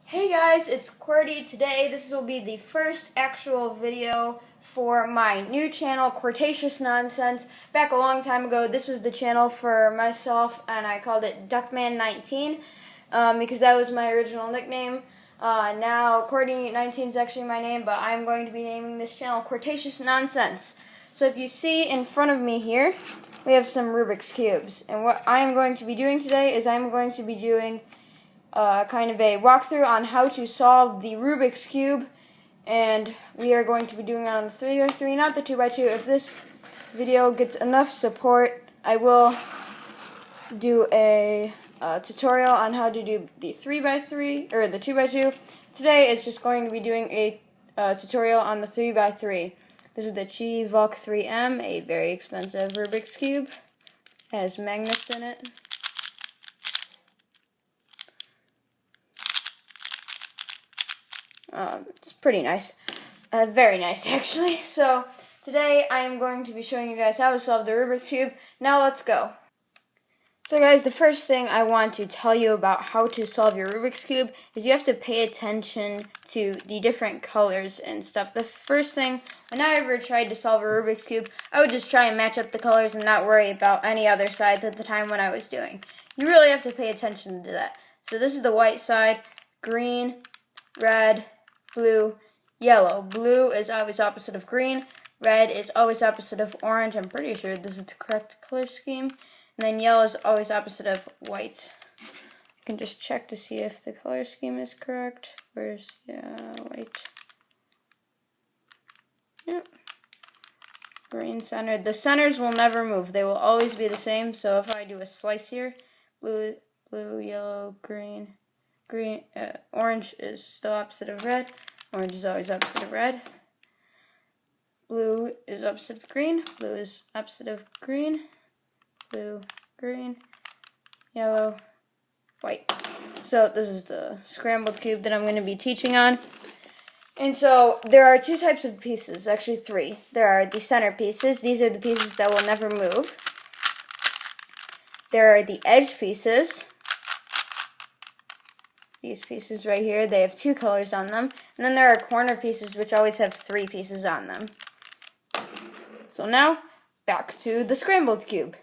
Hey guys, it's QWERTY. Today this will be the first actual video for my new channel, Quirtatious Nonsense. Back a long time ago, this was the channel for myself and I called it Duckman19 because that was my original nickname. Now QWERTY19 is actually my name, but I'm going to be naming this channel Quirtatious Nonsense. So if you see in front of me here, we have some Rubik's Cubes. And what I am going to be doing today is I'm going to be doing kind of a walkthrough on how to solve the Rubik's Cube, and we are going to be doing it on the 3x3, not the 2x2. If this video gets enough support, I will do a tutorial on how to do the 3x3, or the 2x2. Today it's just going to be doing a tutorial on the 3x3. This is the Chi Volk 3M, a very expensive Rubik's Cube. It has magnets in it. It's pretty nice. Very nice, actually. So, today I am going to be showing you guys how to solve the Rubik's Cube. Now, let's go. So, guys, the first thing I want to tell you about how to solve your Rubik's Cube is you have to pay attention to the different colors and stuff. The first thing, when I ever tried to solve a Rubik's Cube, I would just try and match up the colors and not worry about any other sides at the time when I was doing. You really have to pay attention to that. So, this is the white side, green, red, blue, yellow. Blue is always opposite of green. Red is always opposite of orange. I'm pretty sure this is the correct color scheme. And then yellow is always opposite of white. I can just check to see if the color scheme is correct. Where's, white. Yep. Green center. The centers will never move. They will always be the same. So if I do a slice here, blue, yellow, green, orange is still opposite of red. Orange is always opposite of red. Blue is opposite of green. Blue is opposite of green. Blue, green, yellow, white. So this is the scrambled cube that I'm going to be teaching on. And so there are two types of pieces, actually three. There are the center pieces. These are the pieces that will never move. There are the edge pieces. These pieces right here, they have two colors on them. And then there are corner pieces, which always have three pieces on them. So now, back to the scrambled cube.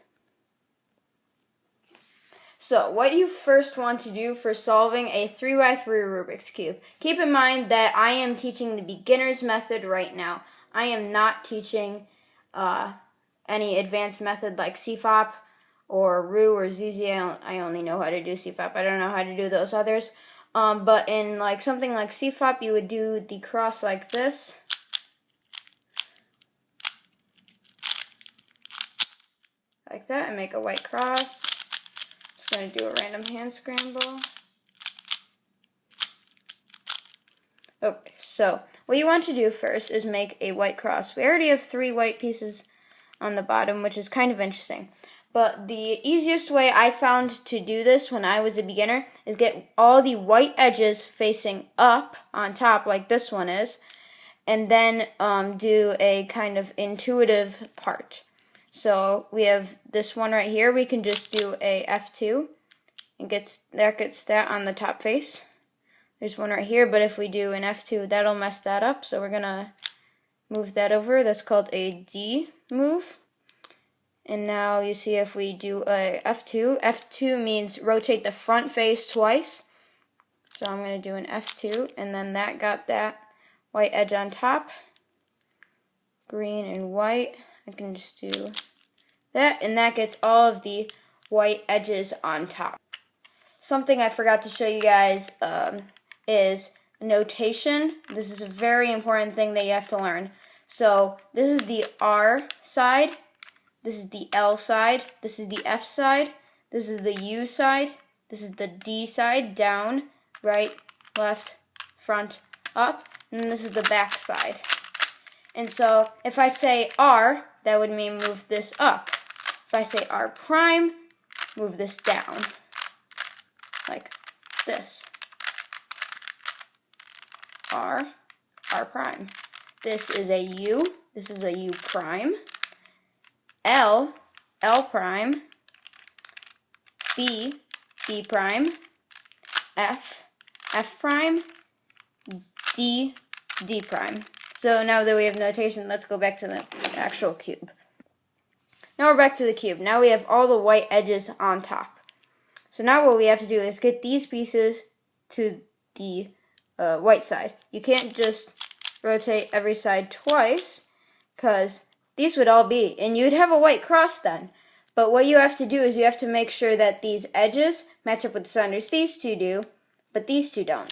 So, what you first want to do for solving a 3x3 Rubik's Cube, keep in mind that I am teaching the beginner's method right now. I am not teaching any advanced method like CFOP or RU or ZZ. I only know how to do CFOP. I don't know how to do those others. But in like something like CFOP, you would do the cross like this. Like that, and make a white cross. Just going to do a random hand scramble. Okay, so what you want to do first is make a white cross. We already have three white pieces on the bottom, which is kind of interesting. But the easiest way I found to do this when I was a beginner is get all the white edges facing up on top like this one is, and then do a kind of intuitive part. So we have this one right here. We can just do a F2 and gets that on the top face. There's one right here, but if we do an F2, that'll mess that up. So we're gonna move that over. That's called a D move. And now you see if we do a F2, F2 means rotate the front face twice. So I'm going to do an F2, and then that got that white edge on top. Green and white. I can just do that, and that gets all of the white edges on top. Something I forgot to show you guys is notation. This is a very important thing that you have to learn. So this is the R side. This is the L side, this is the F side, this is the U side, this is the D side, down, right, left, front, up, and then this is the back side. And so if I say R, that would mean move this up. If I say R prime, move this down, like this. R prime. This is a U, this is a U prime. L prime, B prime, F F prime, D, D prime. So now that we have notation, let's go back to the actual cube. Now we're back to the cube. Now we have all the white edges on top. So now what we have to do is get these pieces to the white side. You can't just rotate every side twice, because these would all be, and you'd have a white cross then. But what you have to do is you have to make sure that these edges match up with the centers. These two do, but these two don't.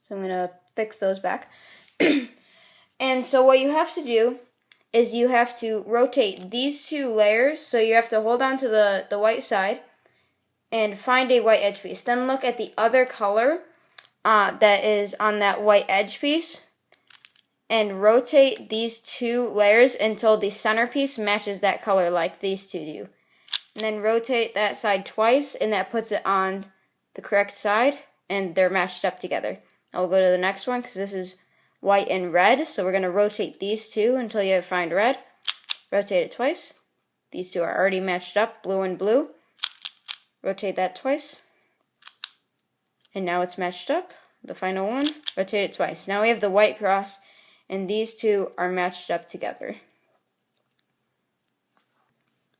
So I'm going to fix those back. And so what you have to do is you have to rotate these two layers. So you have to hold on to the white side and find a white edge piece. Then look at the other color that is on that white edge piece and rotate these two layers until the centerpiece matches that color like these two do. And then rotate that side twice, and that puts it on the correct side, and they're matched up together. I'll go to the next one because this is white and red, so we're going to rotate these two until you find red. Rotate it twice. These two are already matched up, blue and blue. Rotate that twice. And now it's matched up. The final one, rotate it twice. Now we have the white cross, and these two are matched up together.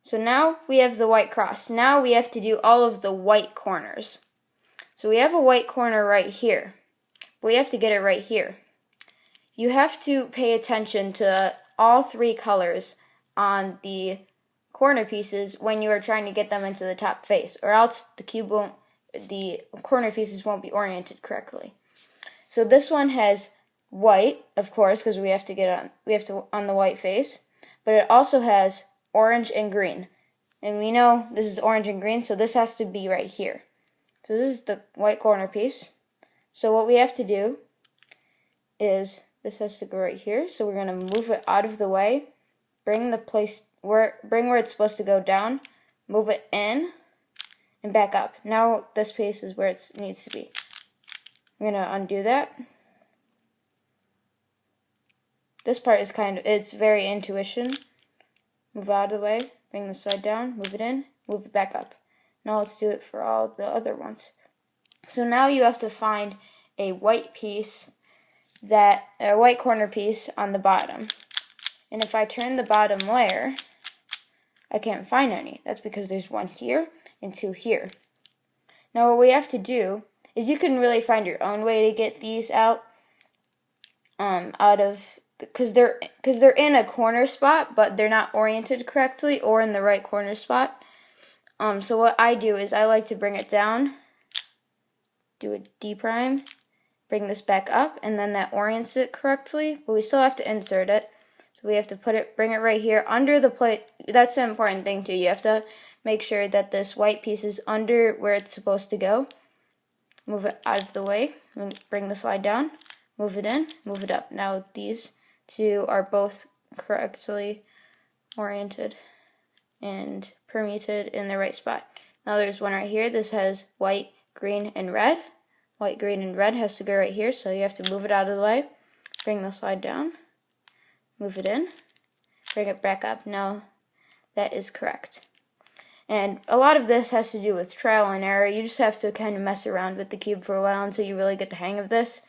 So now we have the white cross. Now we have to do all of the white corners. So we have a white corner right here, but we have to get it right here. You have to pay attention to all three colors on the corner pieces when you are trying to get them into the top face, or else the corner pieces won't be oriented correctly. So this one has white, of course, because we have to on the white face, but it also has orange and green. And we know this is orange and green, so this has to be right here. So this is the white corner piece. So what we have to do is this has to go right here. So we're going to move it out of the way, bring where it's supposed to go down, move it in, and back up. Now this piece is where it needs to be. I'm going to undo that. This part is it's very intuition. Move out of the way, bring the side down, move it in, move it back up. Now let's do it for all the other ones. So now you have to find a white piece, a white corner piece on the bottom. And if I turn the bottom layer, I can't find any. That's because there's one here and two here. Now what we have to do is you can really find your own way to get these out because they're in a corner spot, but they're not oriented correctly or in the right corner spot. So what I do is I like to bring it down, do a D prime, bring this back up, and then that orients it correctly, but we still have to insert it. So we have to bring it right here under the plate. That's an important thing too. You have to make sure that this white piece is under where it's supposed to go. Move it out of the way, bring the slide down, move it in, move it up. Now these two are both correctly oriented and permuted in the right spot. Now there's one right here. This has white, green, and red. White, green, and red has to go right here, so you have to move it out of the way, bring the slide down, move it in, bring it back up. Now that is correct. And a lot of this has to do with trial and error. You just have to kind of mess around with the cube for a while until you really get the hang of this.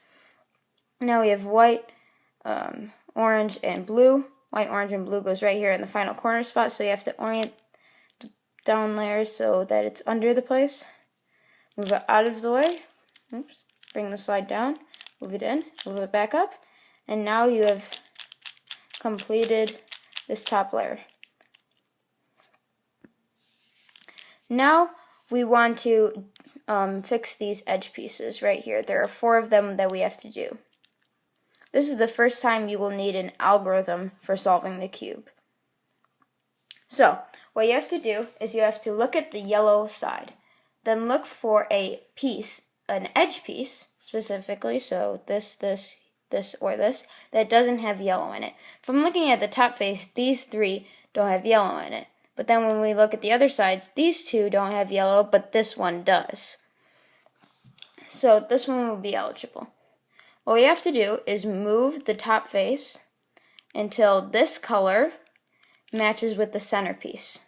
Now we have white, orange, and blue. White, orange, and blue goes right here in the final corner spot, so you have to orient the down layers so that it's under the place. Move it out of the way. Oops. Bring the slide down, move it in, move it back up, and now you have completed this top layer. Now we want to fix these edge pieces right here. There are 4 of them that we have to do. This is the first time you will need an algorithm for solving the cube. So what you have to do is you have to look at the yellow side, then look for a piece, an edge piece specifically, so this, or this, that doesn't have yellow in it. From looking at the top face, these 3 don't have yellow in it. But then when we look at the other sides, these 2 don't have yellow, but this one does. So this one will be eligible. What we have to do is move the top face until this color matches with the centerpiece.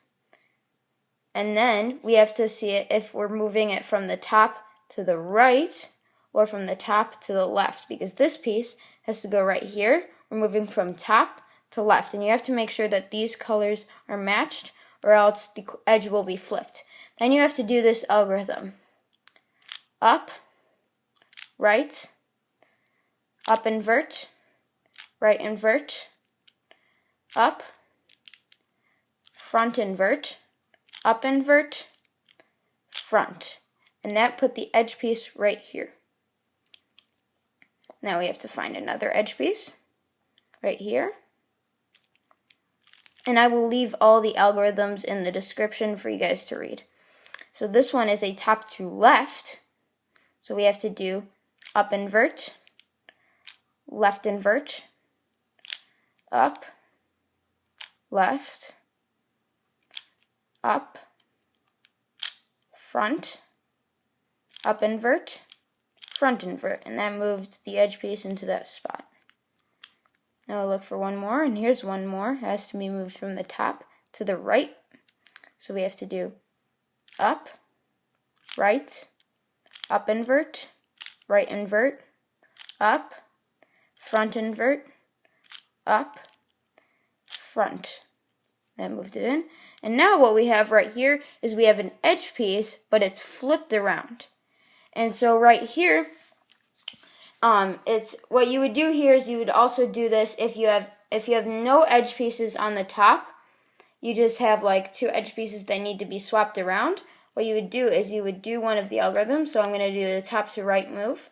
And then we have to see it if we're moving it from the top to the right or from the top to the left, because this piece has to go right here. We're moving from top to left, and you have to make sure that these colors are matched or else the edge will be flipped. Then you have to do this algorithm. Up, right, up invert, right invert, up, front invert, up invert, front. And that put the edge piece right here. Now we have to find another edge piece right here. And I will leave all the algorithms in the description for you guys to read. So this one is a top to left. So we have to do up invert, left invert, up, left, up, front, up invert, front invert, and that moved the edge piece into that spot. Now I'll look for one more, and here's one more. It has to be moved from the top to the right. So we have to do up, right, up invert, right invert, up, front invert, up, front. That moved it in. And now what we have right here is we have an edge piece, but it's flipped around. And so right here, it's what you would do here is you would also do this if you have no edge pieces on the top. You just have like two edge pieces that need to be swapped around. What you would do is you would do one of the algorithms. So I'm going to do the top to right move.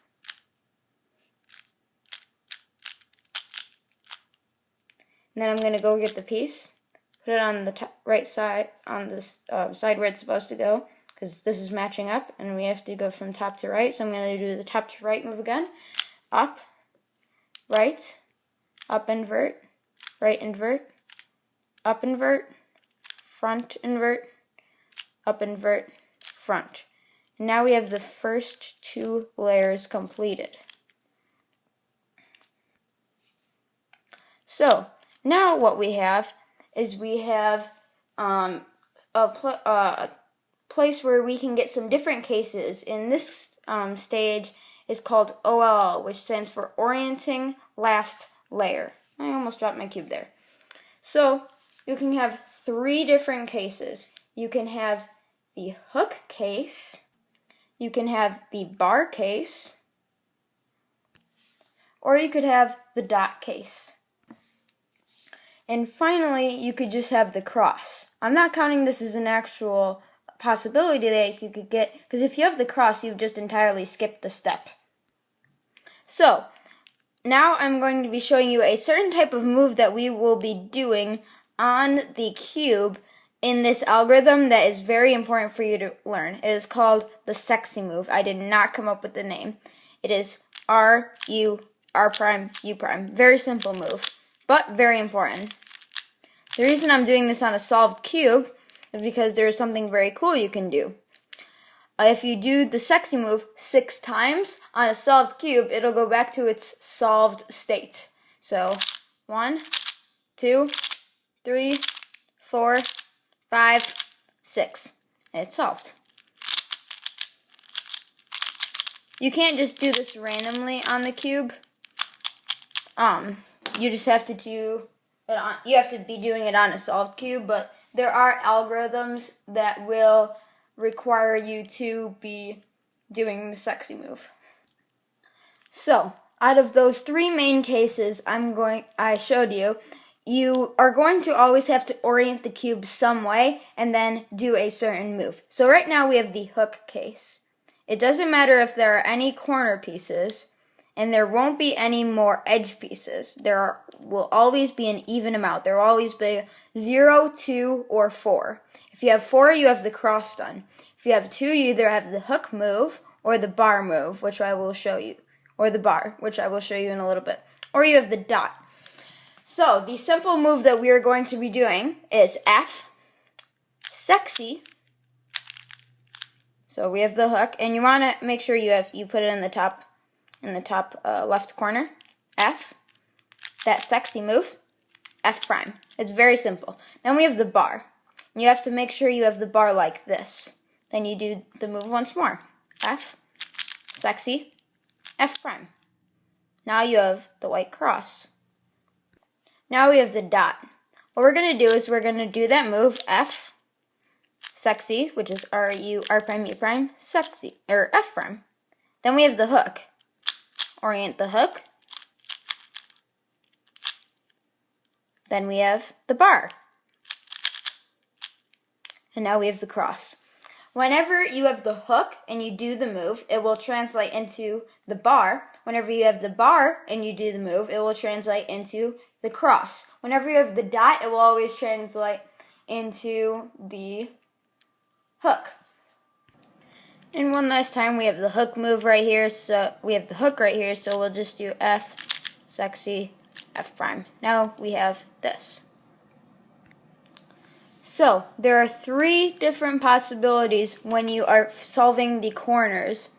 And then I'm going to go get the piece, put it on the top, right side, on this side where it's supposed to go, because this is matching up, and we have to go from top to right. So I'm going to do the top to right move again. Up, right, up invert, right invert, up invert, front invert, up invert, front. And now we have the first two layers completed. So now what we have is we have a place where we can get some different cases. In this stage is called OLL, which stands for Orienting Last Layer. I almost dropped my cube there. So you can have three different cases. You can have the hook case, you can have the bar case, or you could have the dot case. And finally, you could just have the cross. I'm not counting this as an actual possibility that you could get, because if you have the cross, you've just entirely skipped the step. So, now I'm going to be showing you a certain type of move that we will be doing on the cube in this algorithm that is very important for you to learn. It is called the sexy move. I did not come up with the name. It is R, U, R prime, U prime. Very simple move, but very important. The reason I'm doing this on a solved cube is because there is something very cool you can do. If you do the sexy move 6 times on a solved cube, it'll go back to its solved state. So 1, 2, 3, 4, 5, 6, and it's solved. You can't just do this randomly on the cube. You just have to do it on, you have to be doing it on a solved cube, but there are algorithms that will require you to be doing the sexy move. So, out of those 3 main cases I showed you, you are going to always have to orient the cube some way and then do a certain move. So right now we have the hook case. It doesn't matter if there are any corner pieces, and there won't be any more edge pieces. There will always be an even amount. There will always be 0, 2, or 4. If you have 4, you have the cross done. If you have 2, you either have the hook move or the bar move, which I will show you, or the bar, which I will show you in a little bit, or you have the dot. So the simple move that we are going to be doing is F, sexy. So we have the hook, and you want to make sure you put it in the top left corner. F, that sexy move, F prime. It's very simple. Then we have the bar. You have to make sure you have the bar like this. Then you do the move once more. F, sexy, F prime. Now you have the white cross. Now we have the dot. What we're going to do is we're going to do that move, F, sexy, which is R, U, R prime, U prime, sexy, or F prime. Then we have the hook. Orient the hook. Then we have the bar. And now we have the cross. Whenever you have the hook and you do the move, it will translate into the bar. Whenever you have the bar and you do the move, it will translate into the cross. Whenever you have the dot, it will always translate into the hook. And one last time, we have the hook move right here, so we have the hook right here, so we'll just do F, sexy, F prime. Now we have this. So, there are 3 different possibilities when you are solving the corners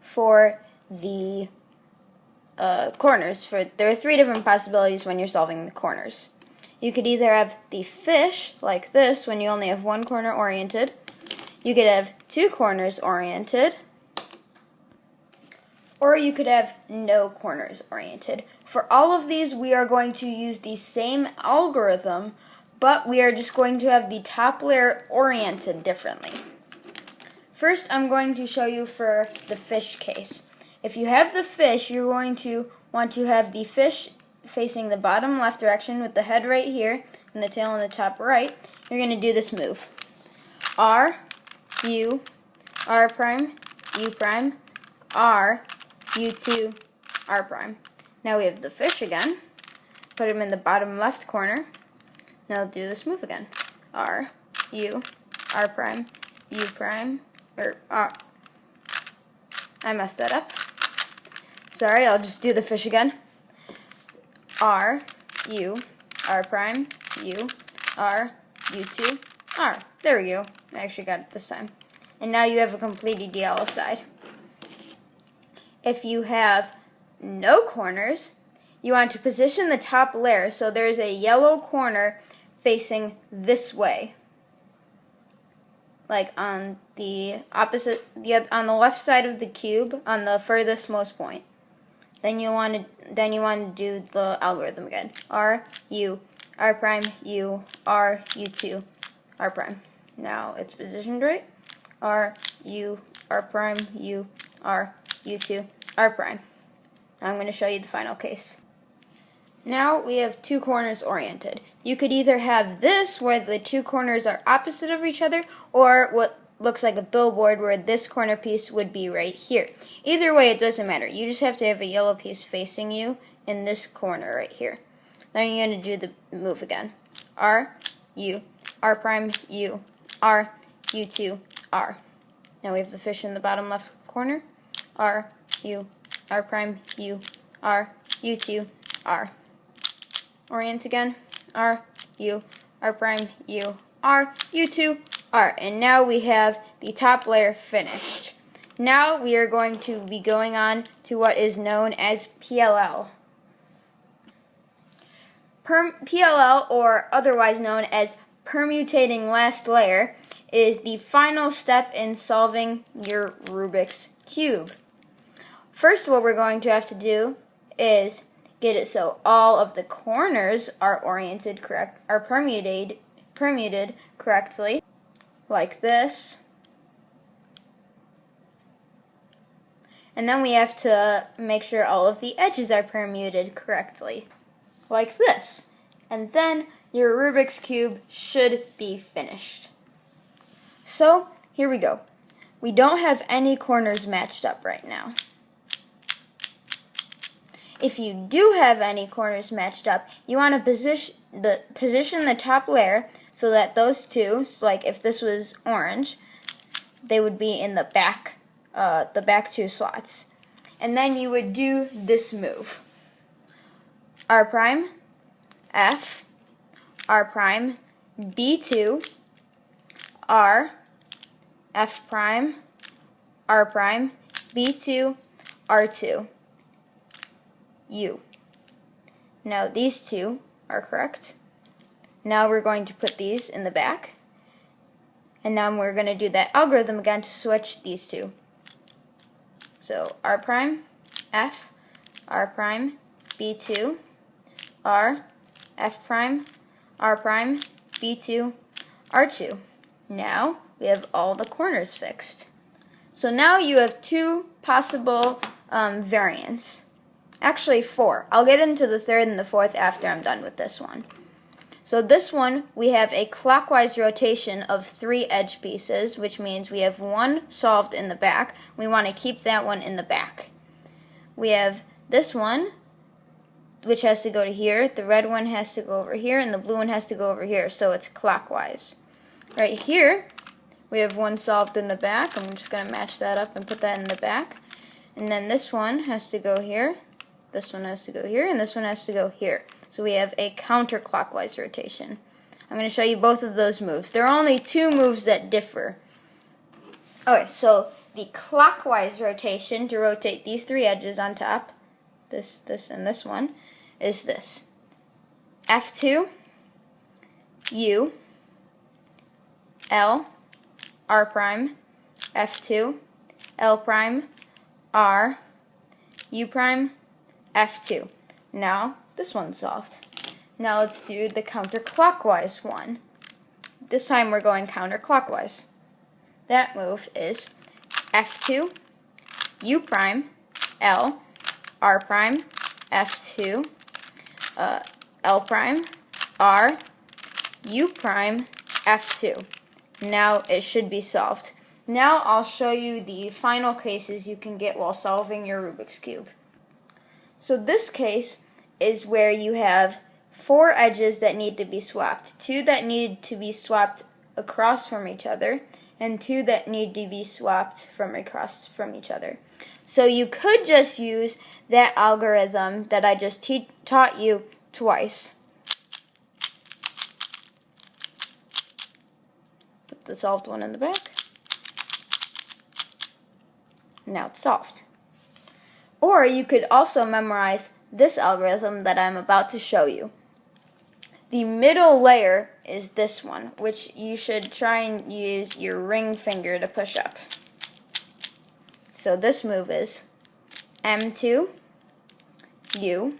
for the there are 3 different possibilities when you're solving the corners. You could either have the fish, like this, when you only have 1 corner oriented. You could have 2 corners oriented. Or you could have no corners oriented. For all of these, we are going to use the same algorithm, but we are just going to have the top layer oriented differently. First, I'm going to show you for the fish case. If you have the fish, you're going to want to have the fish facing the bottom left direction with the head right here and the tail on the top right. You're going to do this move. R, U, R prime, U prime, R, U2, R prime. Now we have the fish again. Put him in the bottom left corner. Now do this move again. R, U, R prime, U prime, or R. I messed that up. Sorry, I'll just do the fish again. R, U, R prime, U, R, U2, R. There we go. I actually got it this time. And now you have a completed yellow side. If you have no corners, you want to position the top layer so there's a yellow corner facing this way. Like on the opposite, on the left side of the cube, on the furthest most point. Then you want to do the algorithm again. R, U, R prime, U, R, U2, R prime. Now it's positioned right. R, U, R prime, U, R, U2, R prime. Now I'm going to show you the final case. Now we have 2 corners oriented. You could either have this where the 2 corners are opposite of each other, or what looks like a billboard where this corner piece would be right here. Either way, it doesn't matter. You just have to have a yellow piece facing you in this corner right here. Now you're going to do the move again. R, U, R prime, U, R, U2, R. Now we have the fish in the bottom left corner. R, U, R prime, U, R, U2, R. Orient again. R, U, R prime, U, R, U2, R. And now we have the top layer finished. Now we are going to be going on to what is known as PLL. PLL, or otherwise known as permutating last layer, is the final step in solving your Rubik's Cube. First, what we're going to have to do is get it so all of the corners are permuted correctly, like this. And then we have to make sure all of the edges are permuted correctly, like this. And then your Rubik's Cube should be finished. So, here we go. We don't have any corners matched up right now. If you do have any corners matched up, you want to position the top layer so that those two, so like if this was orange, they would be in the back 2 slots. And then you would do this move. R prime, F, R prime, B2, R, F prime, R prime, B2, R2, U. Now these 2 are correct. Now we're going to put these in the back. And now we're going to do that algorithm again to switch these 2. So R prime, F, R prime, B2, R, F prime, R prime, B2, R2. Now we have all the corners fixed. So now you have two possible variants. Actually, four. I'll get into the third and the fourth after I'm done with this one. So this one, we have a clockwise rotation of 3 edge pieces, which means we have one solved in the back. We want to keep that one in the back. We have this one, which has to go to here. The red one has to go over here, and the blue one has to go over here, so it's clockwise. Right here, we have one solved in the back. I'm just going to match that up and put that in the back. And then this one has to go here, this one has to go here, and this one has to go here. So we have a counterclockwise rotation. I'm going to show you both of those moves. There are only 2 moves that differ. Okay, so the clockwise rotation, to rotate these 3 edges on top, this, and this one, is this. F2, U, L, R prime, F2, L prime, R, U prime, F2. Now, this one's solved. Now let's do the counterclockwise one. This time we're going counterclockwise. That move is F2, U prime, L, R prime, F2, L prime, R, U prime, F2. Now it should be solved. Now I'll show you the final cases you can get while solving your Rubik's Cube. So this case is where you have 4 edges that need to be swapped. 2 that need to be swapped across from each other, and 2 that need to be swapped from across from each other. So you could just use that algorithm that I just taught you twice. Put the solved one in the back. Now it's solved. Or you could also memorize this algorithm that I'm about to show you. The middle layer is this one, which you should try and use your ring finger to push up. So this move is M2, U,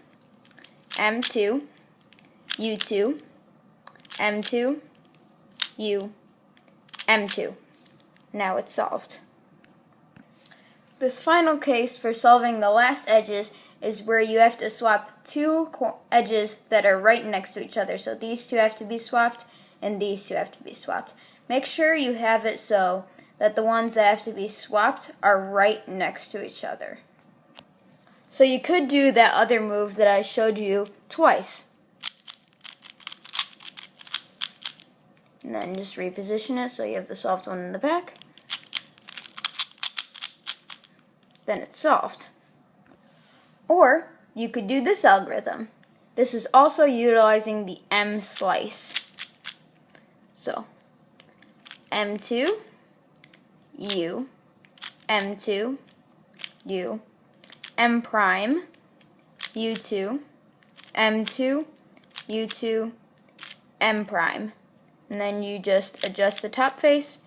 M2, U2, M2, U, M2. Now it's solved. This final case for solving the last edges is where you have to swap 2 edges that are right next to each other. So these 2 have to be swapped, and these 2 have to be swapped. Make sure you have it so that the ones that have to be swapped are right next to each other. So you could do that other move that I showed you twice. And then just reposition it so you have the solved one in the back. Then it's solved. Or you could do this algorithm. This is also utilizing the M slice. So M2, U, M2, U, M prime, U2, M2, U2, M prime. And then you just adjust the top face,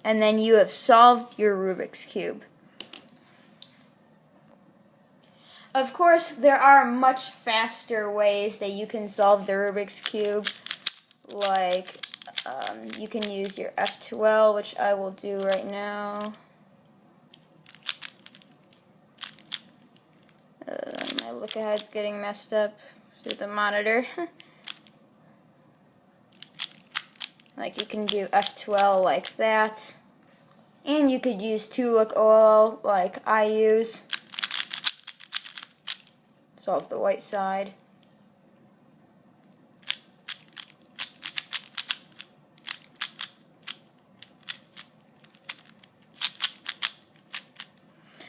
and then you have solved your Rubik's Cube. Of course, there are much faster ways that you can solve the Rubik's Cube, like you can use your F2L, which I will do right now. My look ahead's getting messed up through the monitor. Like you can do F2L like that, and you could use 2-look OL like I use. Solve the white side.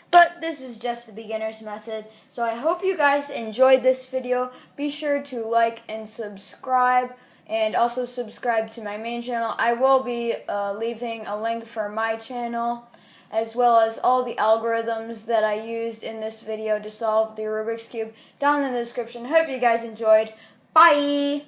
But this is just the beginner's method, so I hope you guys enjoyed this video. Be sure to like and subscribe, and also subscribe to my main channel. I will be leaving a link for my channel, as well as all the algorithms that I used in this video to solve the Rubik's Cube down in the description. Hope you guys enjoyed. Bye!